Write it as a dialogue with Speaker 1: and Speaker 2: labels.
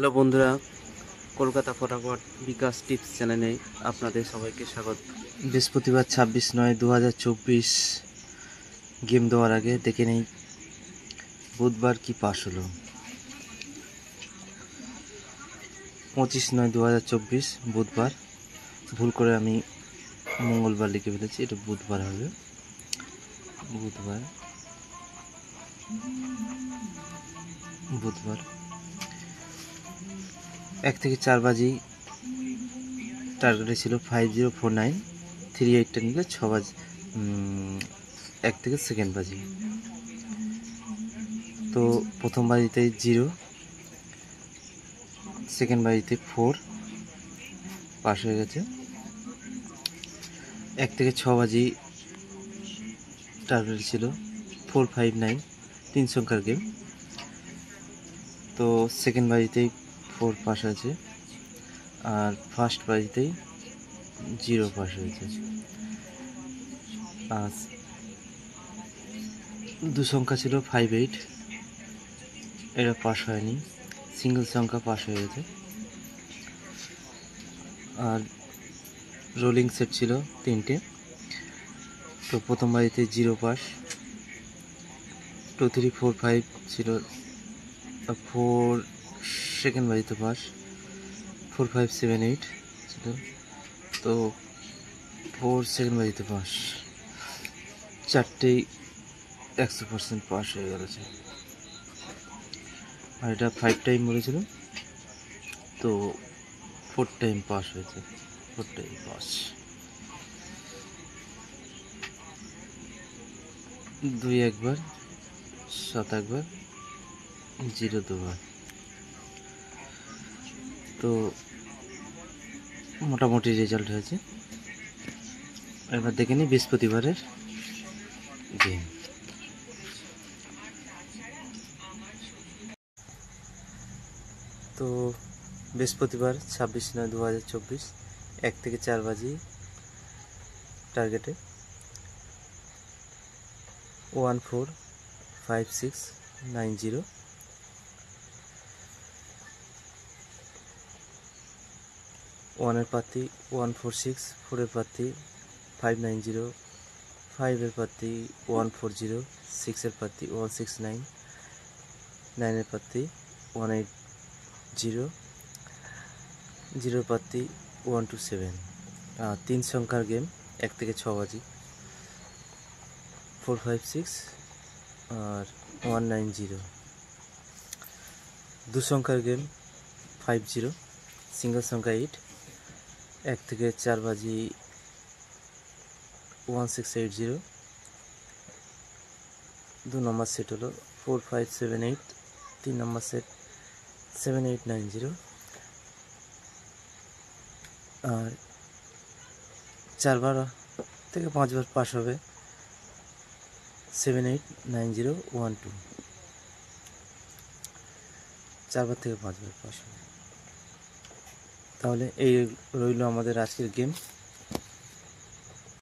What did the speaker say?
Speaker 1: Hello বন্ধুরা, কলকাতা ফটাফট বিকাশ tips চ্যানেলে আপনাদের সবাইকে স্বাগত। বৃহস্পতিবার 26/9/2024 গেম দেওয়ার আগে দেখে নেই বুধবার কি পাস হলো। 25/9/2024 বুধবার। ভুল করে আমি মঙ্গলবার লিখে ফেলেছি, এটা বুধবার হবে। বুধবার 1 থেকে 4 বাজি টার্গেটে ছিল 5049, 38টা নিলে 6 বাজি 1 থেকে সেকেন্ড বাজি। তো প্রথম বাজিতে 0, সেকেন্ড বাজিতে 4 পাস হয়ে গেছে। 1 থেকে 6 বাজি টার্গেট ছিল 459, 3 সংখ্যার গেম। তো সেকেন্ড বাজিতেই 4 পাস হয়েছে, আর ফার্স্ট বাজিতেই 0 পাস হয়েছে। আর 2 সংখ্যা ছিল 58, এটা পাস হয়নি, সিঙ্গেল সংখ্যা পাস হয়ে গেছে। আর রোলিং সেট ছিল 3টে। তো প্রথম বাজিতে 0 পাস, 2 3 4 5 ছিল 4, সেকেন্ড বাজিতে পাস 4 5 7 8 ছিল। তো 4 সেকেন্ড বাজিতে পাস, 4টেই 100% পাস হয়ে গেছে। আর এটা 5 টাইম বলেছিল, তো 4 টাইম পাস হয়েছে, 4 টাইম পাস। 2 একবার, 7 একবার, 0 দুবার। তো মোটামুটি রেজাল্ট হয়েছে। এবার দেখে নিই বৃহস্পতিবারের গেম। তো বৃহস্পতিবার 26/9/2024 1 থেকে 4 বাজি টার্গেটে 145690, 1-এর প্রার্থী 146, 4-এর প্রার্থী 590, 5-এর প্রার্থী 140, 6-এর প্রার্থী 169, 9-এর প্রার্থী 180, 0-এর প্রার্থী 127। 3 সংখ্যার গেম 1 থেকে 6 বাজি 456 আর 190। 2 সংখ্যার গেম 50, সিঙ্গেল সংখ্যা 8, 1 থেকে 4 বাজি 1680। 2 নম্বর সেট হলো 4578, 3 নম্বর সেট 7890। আর 4 বার থেকে 5 বার পাস হবে 789012। 4 বার থেকে 5 বার পাস হবে। তাহলে এই রইল আমাদের আজকের গেম।